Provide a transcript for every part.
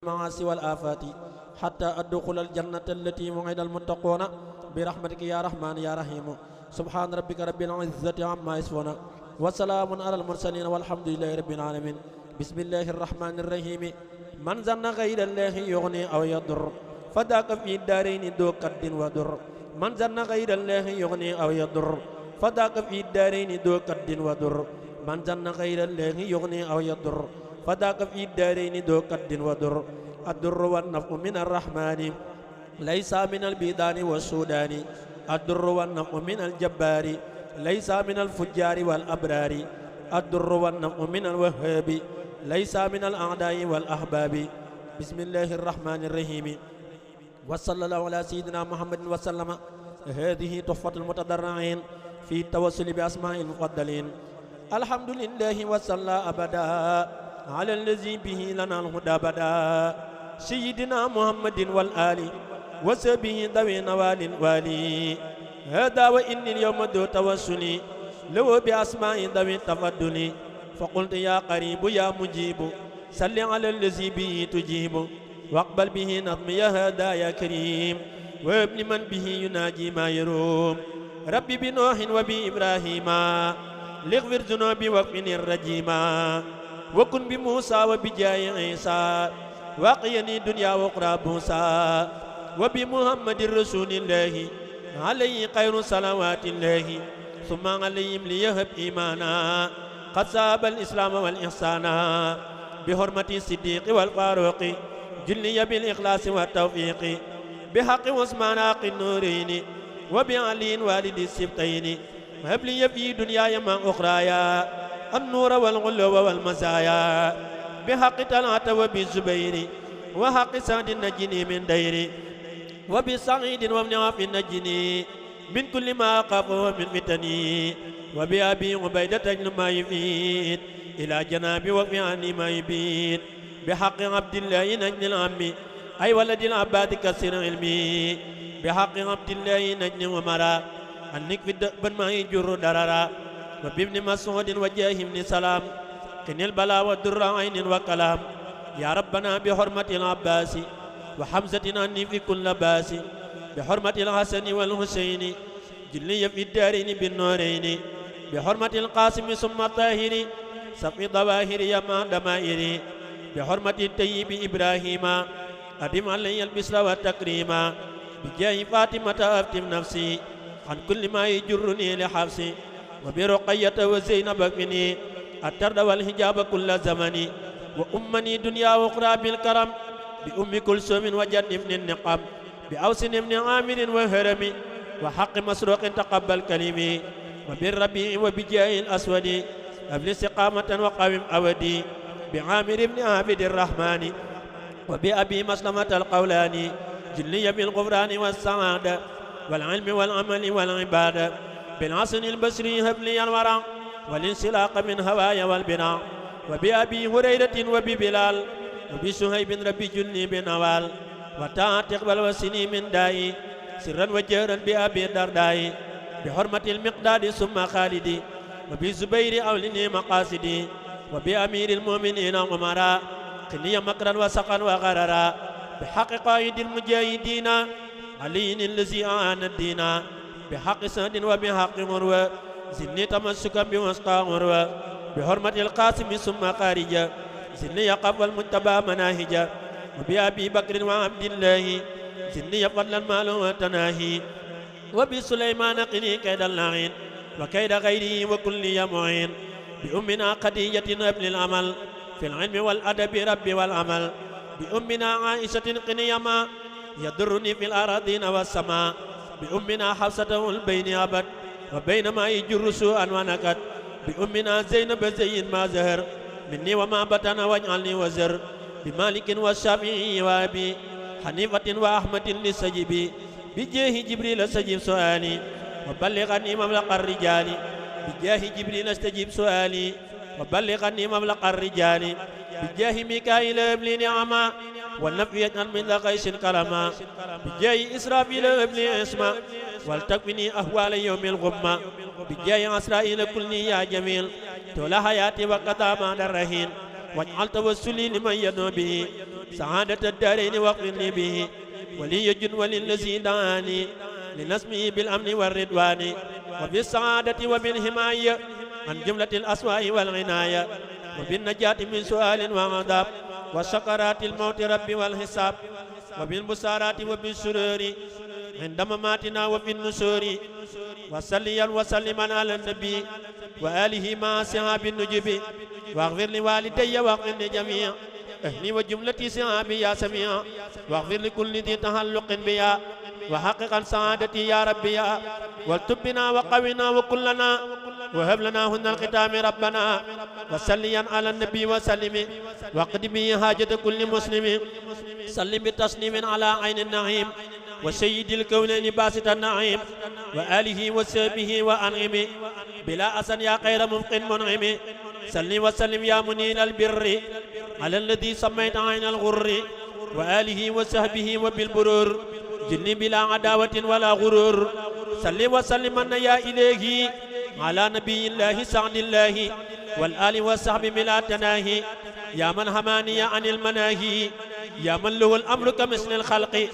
المعاصي والآفات حتى أدخل الجنة التي وعد المتقون برحمتك يا رحمن يا رحيم سبحان ربك رب العزة عما يصفون وسلام على المرسلين والحمد لله رب العالمين بسم الله الرحمن الرحيم من ظن غير الله يغني أو يضر فذاك في الدارين ذو كد وضر من ظن غير الله يغني أو يضر فذاك في الدارين ذو كد وضر من ظن غير الله يغني أو يضر فذاك في الدارين ذو كد وضر الضر والنفع من الرحمن ليس من البيدان والسودان الضر والنفع من الجبار ليس من الفجار والأبرار الضر والنفع من الوهاب ليس من الأعداء والأحباب بسم الله الرحمن الرحيم وصلى الله على سيدنا محمد وسلم هذه تحفة المتضرعين في التوسل بأسماء المفضلين الحمد لله وصلى أبدا على الذي به لنا الهدى بدا سيدنا محمد والآل وسبه ذوي نوال والي هذا وإن اليوم ذو توسلي لو بأسماء ذوي تفضل فقلت يا قريب يا مجيب صل على الذي به تجيب واقبل به نظمي هذا يا كريم وابن من به يناجي ما يروم ربي بنوح وبإبراهيم لغفر ذنوبي واكفني الرجيما وكن بموسى وبجاي عيسى واقيني دنيا وأخرى موسى وبمحمد رسول الله عليه خير صلوات الله ثم عليهم ليهب إيمانا قد ساب الإسلام والإحسان بحرمة الصديق والفاروق جلي بالإخلاص والتوفيق بحق عثمان حق النورين وبعلي والد السبتين هب لي في دنياي ما أخرايا النور والغلو والمزايا بحق طلعت وبالزبير وحق سعد النجني من ديري وبسعيد وابن عاف النجني من كل ما أخاف ومن فتني وبأبي عبيدة ما يفيد إلى جنابي وفي عني ما يبيد بحق عبد الله نجن العم أي ولد العباد كثير علمي بحق عبد الله نجن ومرا أنك في الدقبن ما يجر دررا وبابن مسعود وجاه بن سلام قن البلاء والدر عين وكلام يا ربنا بحرمة العباس وحمزة عني في كل باس بحرمة الحسن والحسين جلي في الدارين بالنورين بحرمة القاسم ثم الطاهر صفي ظواهر يا ما دمائري بحرمة الطيب إبراهيم أدم علي البسر والتكريم بجاه فاطمة أفتم نفسي عن كل ما يجرني لحبسي وبرقية وزينب بني الترد والحجاب كل زمن وأمني دنيا وأخرى بالكرم بأم كلثوم وجد ابن النقم بأوس ابن عامر وهرمي وحق مسروق تقبل كلمي وبالربيع وبجاه الأسود أبل استقامة وقوم أودي بعامر بن عابد الرحمن وبأبي مسلمة القولاني جلي بالغفران والسعادة والعلم والعمل والعبادة بالحسن البصري هب لي الورع والانسلاق من هوايا والبناء وبأبي هريرة وببلال وبسهيب ربي جلني بنوال وتاع تقبل وسني من دائي سرا وجهرا بأبي الدرداء بحرمة المقداد ثم خالدي وبزبير أولني مقاصدي وبأمير المؤمنين عمراء قني مكرا وسقا وغررا بحق قائد المجاهدين علي الذي أعان الدين بحق سعد وبحق مروى زني تمسكا بوسطى مروى بحرمة القاسم ثم خارجا زني يقف المتبع مناهجا وبأبي بكر وعبد الله زني فضل المال وتناهي وبسليمان قني كيد اللعين وكيد غيره وكل يمعين بأمنا خديجة ابن العمل في العلم والأدب رب والعمل بأمنا عائشة قني ما يضرني في الأراضين والسماء بأمنا حفصة البين أبد وبينما يجر سوءا ونكد بأمنا زينب زين ما زهر مني وما بطن واجعلني وزر بمالك والشافعي وأبي حنيفة وأحمد لسجبي بجاه جبريل استجب سؤالي وبلغني مبلغ الرجال بجاه جبريل استجب سؤالي وبلغني مبلغ الرجال بجاه ميكائيل ابن نعمة والنفي يجعل من ذا قيس كرما بجاه إسرافيل ابن اسماء ولتكفني أهوال يوم الغمة بجاه عسرائيل كلني يا جميل طول حياتي وقضى مع الرهين واجعل توسلي لمن يدعو به سعادة الدارين واغفر لي به ولي جن وللذي دعاني لنسمه بالأمن والرضوان وبالسعادة وبالحماية عن جملة الأسواء والعناية وبالنجاة من سؤال وعذاب وسكرات الموت رب والحساب وبالبصارات وبالسرور عند مماتنا وفي النشور وصليا وسلما على النبي وآله مع صحاب النجب واغفر لوالدي واغفر لجميع أهلي وجملة صحابي يا سميع واغفر لكل ذي تعلق بيا وحققا سعادتي يا ربي يا والتب بنا وقونا وكلنا وهب لنا هن الختام ربنا وسليا على النبي وسلم واقض به حاجة كل مسلم سلم بتسليم على عين النعيم وسيد الكونين باسط النعيم وآله وصحبه وأنعم بلا أسن يا خير ممكن منعم سل وسلم يا منير البر على الذي سميت عين الغر وآله وصحبه وبالبرور جني بلا عداوة ولا غرور سل وسلم أن يا إلهي على نبي الله سعد الله والآل والصحب بلا تناهي يا من هماني عن المناهي يا من له الأمر كمثل الخلق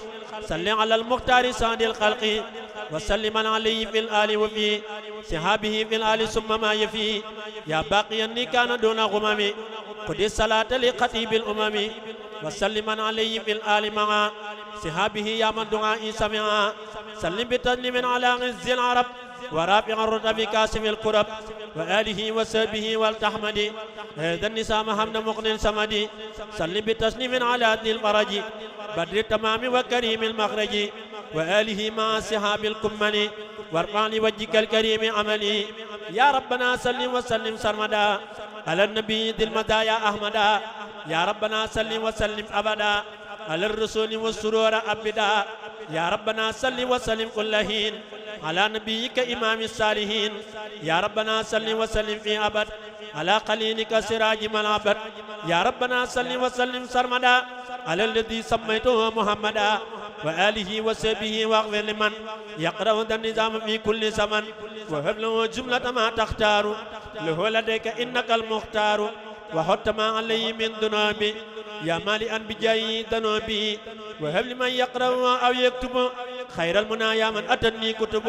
صل على المختار سعد الخلق وسلم عليه في الآل وفي صحابه في الآل ثم ما يفي يا باقيا كان دون غمم قد الصلاة لخطيب الأمم وسلم عليه في الآل مع صحابه يا من دعائي سمعا سلم بتسليم على عز العرب ورافع الرتب كاسم القرب وآله وصحبه والتحمد هذا النساء محمد مقن سمدي سلم بتسليم على ذي الفرج بدر التمام وكريم المخرج وآله مع صحاب الكمل وارفع لوجهك الكريم عملي يا ربنا سلم وسلم سرمدا على النبي ذي المدايا أحمدا يا ربنا سلم وسلم أبدا على الرسول والسرور أبدا يا ربنا سلم وسلم كل حين على نبيك إمام الصالحين يا ربنا سلم وسلم في أبد على قليلك سراج من عبد يا ربنا سلم وسلم سرمدا على الذي سميته محمدا وآله وصحبه واغفر لمن يقرأ النظام في كل زمن وهب له جملة ما تختار له لديك إنك المختار وحط ما عليه من ذنوبي يا مالئا بجاي ذنوبي وهب لمن يقرأ أو يكتب خير المنايا من أتني كتب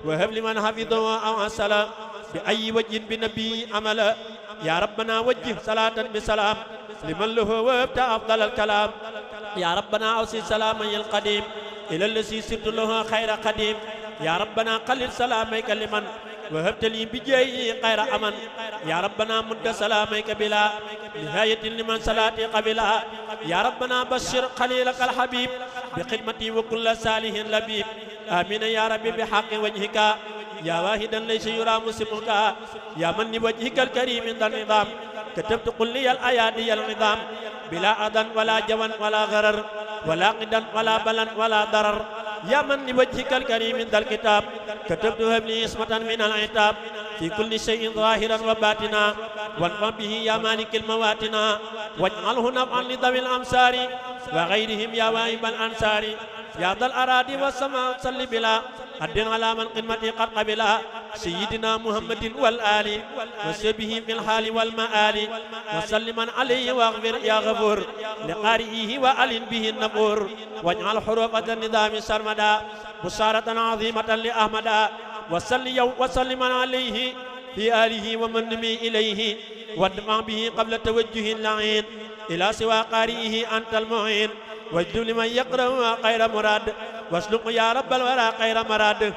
وهب لمن حفظه أو أصل بأي وجه بنبي عمل يا ربنا وجه صلاة بسلام لمن له وابتع أفضل الكلام يا ربنا أوصي سلامي القديم إلى الذي سرت له خير قديم يا ربنا قلل سلاميك لمن وهبت لي بجاي خير أمن يا ربنا مد سلاميك بلا نهاية لمن صلاتي قبلا يا ربنا بشر قليلك الحبيب بخدمتي وكل صالح لبيب آمين يا ربي بحق وجهك يا واحدا ليس يرى مسلمك يا من بوجهك الكريم ذا النظام كتبت قل لي الأيادي النظام بلا أذى ولا جوى ولا غرر ولا قدا ولا بلن ولا ضرر يا من بوجهك الكريم ذا الكتاب كتبت هب لي اسمة من العتاب في كل شيء ظاهرا وباطنا وانفع به يا مالك المواتنا واجعله نفعا لذوي الأمصار وغيرهم يا واهب الأنصار يا ذا الأراضي والسماء صل بلا الدين على من قمتي قد قبلا سيدنا محمد والآل وسبه في الحال والمآل وسلما عليه واغفر يا غفور لقارئه وألن به النبور واجعل حروف النظام سرمدا بشارة عظيمة لأحمد وسلما عليه في آله ومن نمي إليه وادفع به قبل توجه اللعين إلى سوى قارئه أنت المعين واجلب لمن يقرأ غير مراد واسلق يا رب الورى غير مراد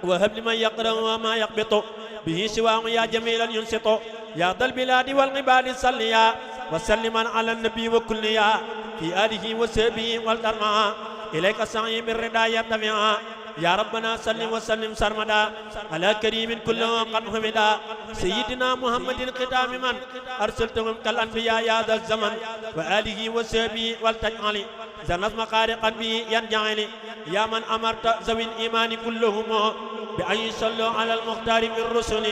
وهب لمن يقرأ ما يقبط به سواه يا جميلا ينسط يا ذا البلاد والعباد صليا وسلما على النبي وكليا في آله وصحبه والدرما إليك سعي بالرضا يرتفعا يا ربنا سلم وسلم سرمدا على كريم كله قد حمدا سيدنا محمد ختام من أرسلتهم كالأنبياء يا ذا الزمن وآله وصحبه والتجعل زنت مقارقا به ينجعل يا من أمرت ذوي الإيمان كلهم بأن يصلوا على المختار من الرسل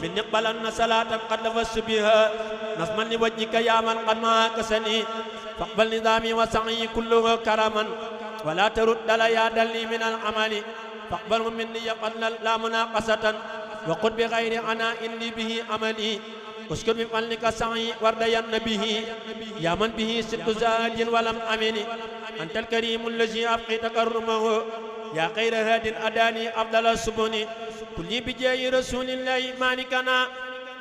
من نقبلن صلاة قد نفس بها نظما لوجهك يا من قد معك سني فاقبل نظامي وسعي كله كرما ولا ترد لي دلي من العمل فاقبله مني قد لا مناقصة وقل بغير عناء لي به عملي اسكن بفضلك سعي وردين به يا من به ست زاد ولم أمن أنت الكريم الذي أبقي تكرمه يا خير هاد أداني أفضل السبن كل بجاي رسول الله مالكنا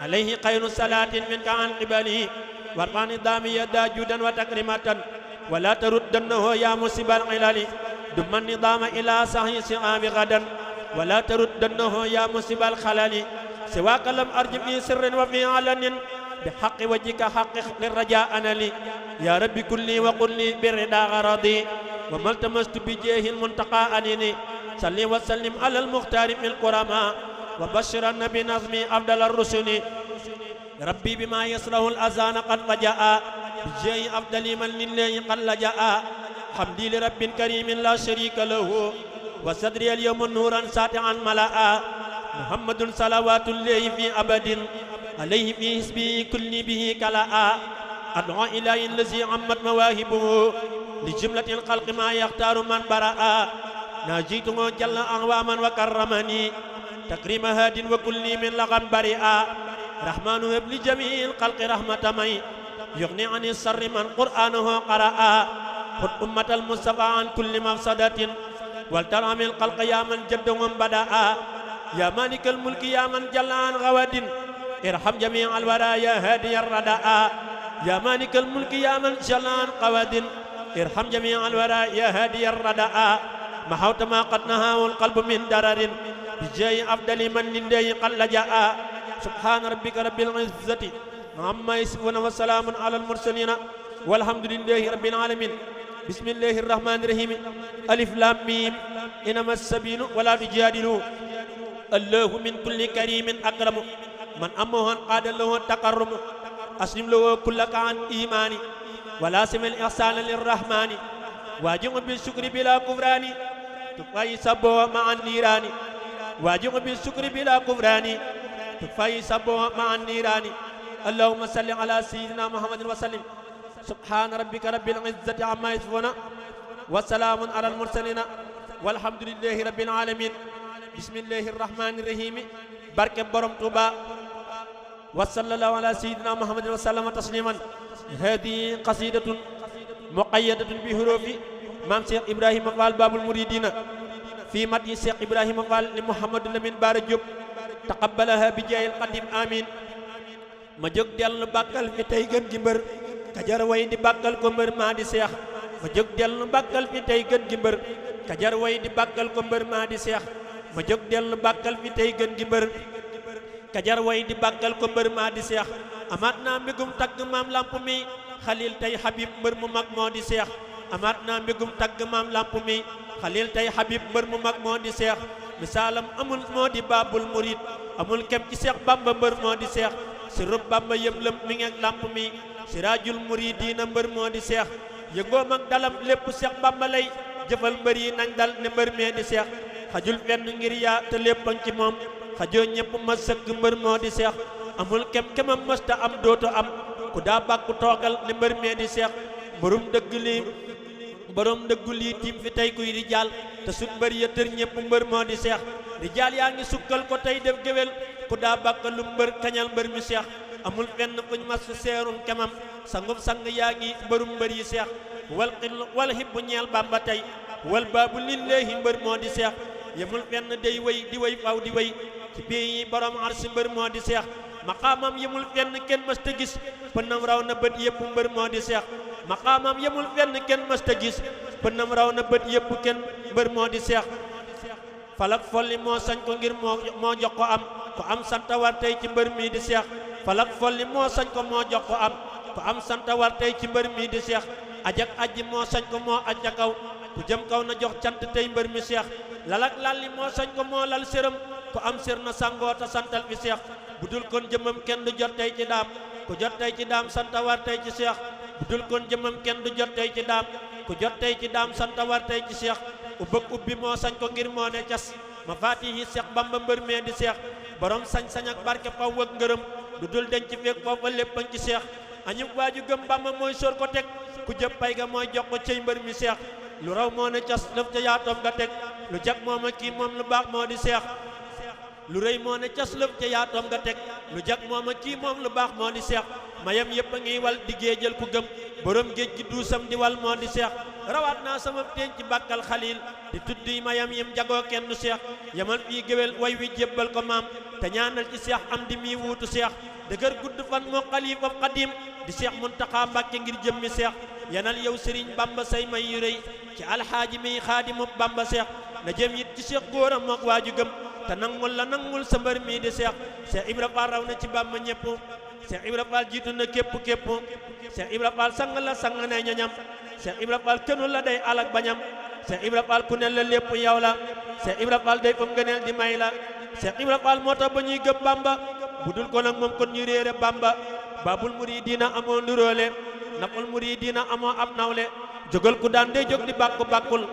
عليه خير صلاة منك عن قبله وارفع نظامي يدا جودا وتكريمة ولا تردنه يا مصيب العلل دم النظام إلى صحيح صعاب غدا ولا تردنه يا مصيب الخلل سواك لم أرجو في سر وفي علن بحق وجهك حقق للرجاء أنا لي يا ربي كلي وقل لي برضا غرضي وما التمست بجاه المنتقى أنني صلي وسلم على المختار من الكرماء وبشرن بنظمي أفضل الرسل ربي بما يصله الأذان قد وجاء بجاه أفضل من لله قد لجاء حمدي لرب كريم لا شريك له وصدري اليوم نورا ساطعا ملأ محمد صلوات الله في أبد عليه في حسبه كل به كلاء أدعو إلهي الذي عمت مواهبه لجملة الخلق ما يختار من براء ناجيته جل أعواما وكرمني تكريم هاد وكل من لغم بريئا رحمن هب لجميع الخلق رحمة مي يغني عن السر من قرآنه قرأ خذ أمة المصطفى عن كل مفسدة والترام الخلق يا من جدهم بدأ يا مالك الملك يا من جل عن غواد ارحم جميع الورى يا هادي الرداء يا مالك الملك يا من جل عن غواد ارحم جميع الورى يا هادي الرداء محوت ما قد نهاه القلب من درر بجاي أفضل من لله قد لجاء سبحان ربك رب العزة عما يصفون وسلام على المرسلين والحمد لله رب العالمين بسم الله الرحمن الرحيم ألف لام ميم إنما السبيل ولا تجادلوا الله من كل كريم أكرم من أمه قاد له التكرم أسلم له كلك عن إيماني ولا سم الإحسان للرحمن واجب بالشكر بلا كفران تكفي سبو مع النيران واجب بالشكر بلا كفران تكفي سبو مع النيران اللهم صل على سيدنا محمد وسلم سبحان ربك رب العزة عما يصفون وسلام على المرسلين والحمد لله رب العالمين بسم الله الرحمن الرحيم بركة برم توبا وصلى الله على سيدنا محمد وسلم تسليما هذه قصيدة مقيدة بحروف مام شيخ إبراهيم قال باب المريدين في مدح شيخ إبراهيم قال لمحمد لمن بارجوب تقبلها بجاه القديم آمين ما jóg dellu bàkkal fi tey gën gi mbër kajar way di bàkkal ko mbër maa di seex ma jóg dellu bàkkal fi tey gën gi mbër kajar way di bàkkal ko mbër maa di seex ma jóg dellu bàkkal fi tey gën gi mbër kajar way di bàkkal ko mbër maa di seex amaat naa mbégum tagg maam lamp mi xalil tey Habib mbër mu mag moo di seex amaat naa mbégum tagg maam lamp mi xalil tey Habib mbër mu mag moo di seex misaalam amul moo di baabul murid amul kem ci seex Bamba mbër moo di seex si rëbb Bamba yëpp lëm mi ngeeg lamp mi siraajul muridiina mbër moo di seex yëngoom ak dalam lépp seex Bamba lay jëfal mbër yi nañ dal ne mbër mee di seex xajul fenn ngir yaa te lépp ci moom xajoo ñëpp ma sëkk mbër moo di seex amul kem kemam mësta am dootu am ku daa bàkku toogal ne mbër mee di seex borom dëggu lii tiim fi tey kuy rijaal te sut mbër ya tër ñëpp mbër moo di seex rijaal yaa ngi sukkal ko tey def géwél ku daa bàkka lu mbër kañal mbër mi seex amul fenn fuñ mas seerum kemam sangub sang yaa ngi mbërum mbër yi seex wal xil wal hibbu ñeel Bamba tey wal baabu lillahi mbër moo di seex yemul fenn day way di way faw di way ci bii yi borom arsi mbër moo di seex maqaamam yemul fenn kenn mës ta gis pënam raw na bët yëpp mbër moo di seex maqaamam yemul fenn kenn mës ta gis pënam raw na bët yëpp kenn mbër moo di seex falak folli moo sañ ko ngir moo jox ko am santa war tey ci mbër mii di seex falak folli moo sañ ko moo jox ko am santa war tey ci mbër mii di seex ajak aji moo sañ ko moo aj ca kaw ku jëm kaw na jox cant tey mbër mi seex lalak lalli moo sañ ko moo lal séram ku am sér na sangoo ta santal fi seex bu dul kon jëmam kenn du jot tey ci daam ku jot tey ci daam santa war tey ci seex bu dul kon jëmam kenn du jot tey ci daam ku jot tey ci daam santa war tey ci seex ubbëk ubbi moo sañ ko ngir moo ne cas ma faatihi seex Bamba mbër mee di seex borom sañ-sañ ak barke faw ak ngërëm du dul denc fekk foofa léppañ ci seex añub waaju gëm Bamba mooy sóor ko teg ku jëpp pay ga mooy jox ko cey mbër mi seex lu raw moo ne cas lëf ca yaatoom nga teg lu jag moom a kii moom lu baax moo di seex lu rëy moo ne cas lëf ca yaatoom nga teg lu jag mooma kii moom lu baax moo di seex mayam yépp a ngi wal di géejal ku gëm borom géej gi duusam di wal moo di seex rawaat naa sama teen ci bàkkal xalil di tuddi mayam yim jagoo kenn du seex yamal fii géwél way wi jébbal ko maam te ñaanal ci seex am di mi wuutu seex dëgër gudd fan moo xalifa xadim di seex Muntaxa Mbàkke ngir jëmmi seex yanal yow sëriñ bamba say may yu rëy ci alxaaji mi xaadimu bamba seex na jëm it ci seex góoram mook waaju gëm te nangul la nangul sa mbër mii di seex seex Ibra Faal raw na ci bamba ñépp seex Ibra Faal jiitu na képp seex Ibra Faal sang la sang ne ñoñam seex Ibra Faal kënu la day alak bañam seex Ibra Faal ku ne la lépp yow la seex Ibra Faal day fam ngëneel di may la seex Ibra Faal moo tax ba ñuy gëm bamba bu dul ko nag moom kon ñu réere bamba babul muridiina amoo nuróole naful muridiina amoo ab nawle jógal ku daan day jóg di bàkku bàkkul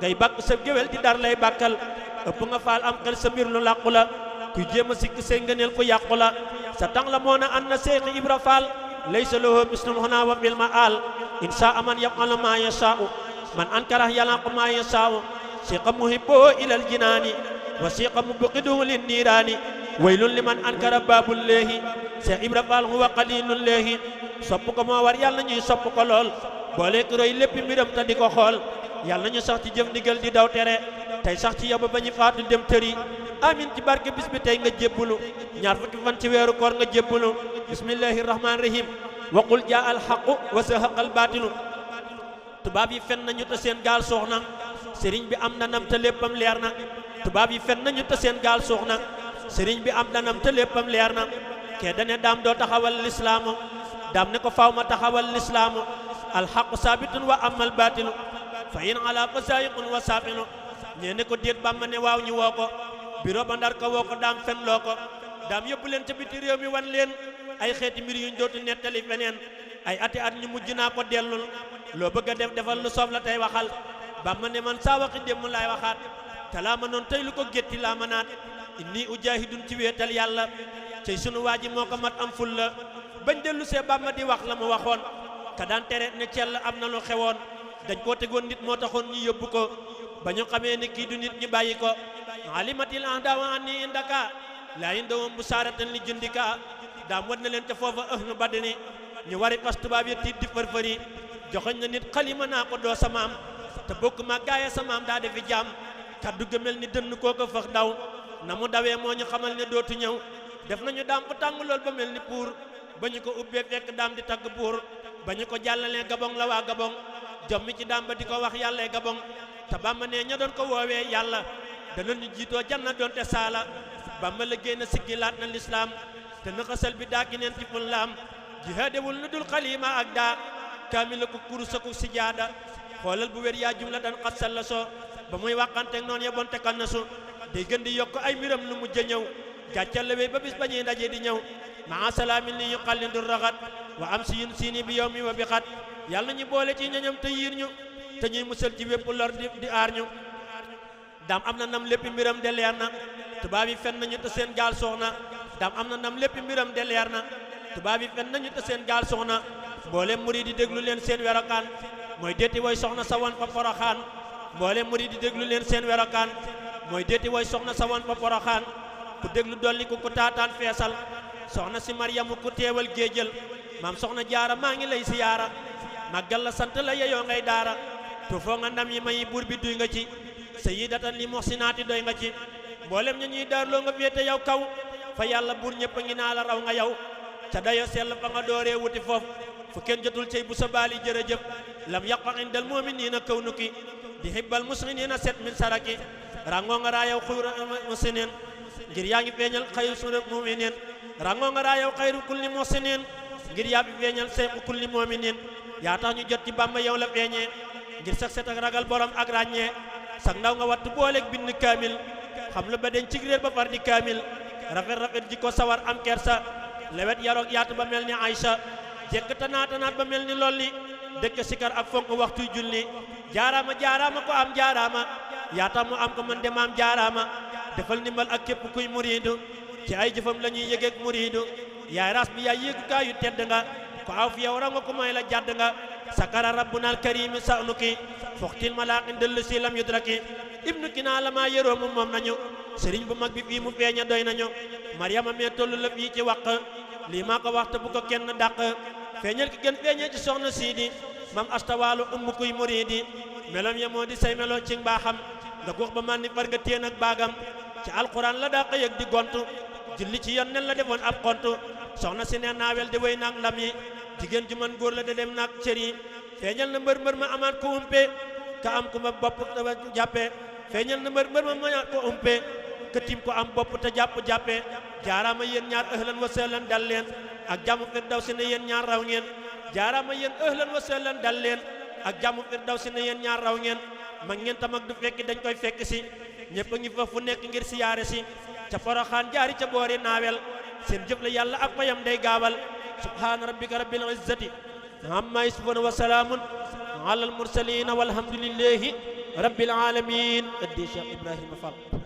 ngay bàkk sa géwél di dar lay bàkkal ëpp nga faal am xel sa mbir lu làqu la kuy jéem a sikk say ngëneel ku yàqu la sa tàng la moo na an na seex Ibra Faal laysa lahu mislun huna wa fil maal insha aman yaf'alu ma yasha'u man ankara yalaqu ma yasha'u siqa muhibbu ilal jinaani wa siqa mubqidu lin niiraani waylun liman ankara baabullahi seex Ibra Faal huwa qalilullahi sopp ko moo war yàlla ñuy sopp ko lool boole ko roy lépp mbiram te di ko xool yàlla ñu sax ci jëf ndigal di daw tere tey sax ci yoba ba ñu faatu dem tëri amin ci barke bis bi tey nga jébbulu ñaar fukki fan ci weeru koor nga jébbulu bismillahi rahmaani rahim wa qul jaa al haqu wa zahaqa al baatilu tubaab yi fen nañu te seen gaal suux na sëriñ bi am na nam te léppam leer na tubaab yi fen nañu te seen gaal suux na sëriñ bi am na nam te léppam leer na kee dane daam doo taxawal lislaamu daam ne ko faaw ma taxawal lislaamu al haqu saabitun wa amal baatilu fa in ala fa saayiqun wa saafinu ñee ne ko déet Bàmba ne waaw ñu woo ko biro ba ndar ko woo ko daam fen loo ko daam yóbbu leen ca biti réew mi wan leen ay xeeti mbir yuñ dootu nettali feneen ay ati at ñu mujj naa ko dellul loo bëgg a def defal lu soob la tey waxal Bàmba ne man saa waxi démb laay waxaat te laa ma noon tey lu ko gétti laa ma naat inni ujaahidun ci wéetal yàlla cey sunu waa ji moo ko mat am ful la bañ dellu see Bàmba di wax la mu waxoon ka daan tere ne cell am na lu xewoon dañ koo tegoon nit moo taxoon ñu yóbbu ko ba ñu xamee ni kii du nit ñu bàyyi ko alimatil ahda wa anni indaka laa indawum bu saaratan li jundika daam wat na leen ca foofa ahlu badani ñu wari fas tubaab yi tiit di fërfëri joxoñ na nit xalima naa ko doo samaam te bokk ma gaaya samaam daa defi jaam kaddu gëmel ni dënn koo ko fax daw na mu dawee moo ñu xamal ne dootu ñëw def nañu daam fu tàng lool ba mel ni puur ba ñu ko ubbee fekk daam di tagg buur ba ñu ko jàllalee gabong la waa gabong jom mi ci daam ba di ko wax yàlla gabong te Bàmba ne ña doon ko woowee yàlla danañu jiitoo janna doonte saala Bàmba la génn siggi laat na lislaam te naxasal bi daa ki neen ci fun laam jihaadewul lu dul xalima ak daa kaamila ko kurusa ko sijaada xoolal bu wér yaa jumla dan xassal la soo ba muy waxanteeg noonu ya bonte kan na su day gën di yokk ay mbiram lu mujj a ñëw gàccal la wéy ba bis ba ñuy daje di ñëw maa salaamin li ñu xallindu raxat wa am si yun siini bi yow mi wa bi xat yàlla ñu boole ci ñoñam te yiir ñu te ñuy musal ci wépp lor di aar ñu daam am na nam lépp mbiram de leer na tubaab yi fen nañu te seen gaal soxna daam am na nam lépp mbiram de leer na tubaab yi fen nañu te seen gaal soxna mboolem murid di déglu leen seen werokaan mooy deeti way soxna sa wan fa poroxaan mboolem murid di déglu leen seen werokaan mooy deeti way soxna sa wan fa poroxaan ku déglu dolli ku taataan feesal soxna si Maryamu ku teewal géejël maam soxna jaara maa ngi lay siyaara màggal la sant la yeyoo ngay daara tuufoo nga ndam yi may buur bi duy nga ci sayyidatan li muhsinaati doy nga ci mboolem ña ñuy daarloo nga féete yow kaw fa yàlla buur ñëpp a ngi naa la raw nga yow ca dayo sell fa nga dooree wuti foofu fu kenn jotul cey bu sa baali jërëjëf lam yaqa indal mu'minina kawnuki di hibbal muslimina set min saraki rangoo nga raa yow xuyra musinin ngir yaa ngi feeñal xayru sura mu'minin rangoo nga raa yow xayru kulli musinin ngir yaa fi feeñal seeku kulli mu'minin yaa tax ñu jot ci Bàmba yow la feeñee ngir sax set ak ragal borom ak ràññee sax ndaw nga wattu booleeg bind kaamil xam lu ba den cig réer ba far di kaamil rafet ji ko sawar am kersa lewet yaroog yaatu ba mel ni Aïcha jekk tanaat ba mel ni lolli dëkk sikar ak fonk waxtuy julli jaaraama ko am jaaraama yaa tax mu am ko man demaam jaaraama defal ndimbal ak képp kuy muriidu ci ay jëfam la ñuy yëgeeg muriidu yaay ras bi yaay yéegukaay yu tedd nga ko aw fi yow raw nga ko may la jadd nga sakara rabbuna alkarimi sa'nuki foxtil malaqin dëll si lam yudraki ibnu kinaa la maa yëroomu moom nañu sëriñ bu mag bi fii mu feeña doy nañu Mariama mee tollu la fii ci waq lii maa ko waxta bu ko kenn dàq feeñal ki gën feeñee ci soxna siidi mam astawaalu ummu kuy muriidi melom ya moo di say melo ci mbaaxam nga gox ba man ni far nga téen ak baagam ci alquran la daa xëy ak di gontu julli ci yon nen la defoon ab xontu soxna si ne naawel di wéy naag ndam yi jigéen ju man góor la da dem naag cër yi feeñal na mbër ma amaat ko umpe ka am ku ma bopp jàppe feeñal na mbër ma amaat ko umpe ka tim ko am bopp te jàppe jaaraama yéen ñaar ahlan wa sahlan dal leen ak jàmmu firdawsi ne yéen ñaar raw ngeen jaaraama yéen ahlan wa sahlan dal leen ak jàmmu firdawsi ne yéen ñaar raw ngeen mag ngeen tam ak du fekki dañ koy fekk si ñëpp a ngi fa fu nekk ngir siyaare si ca Poroxaan jaari ca boori naawel seen jëf la yàlla ak payam day gaawal subhaana rabbika rabbil izzati amma yasifun wa salaamun ala al mursalin walhamdulillahi rabbil alamin addi Cheikh Ibrahima Fall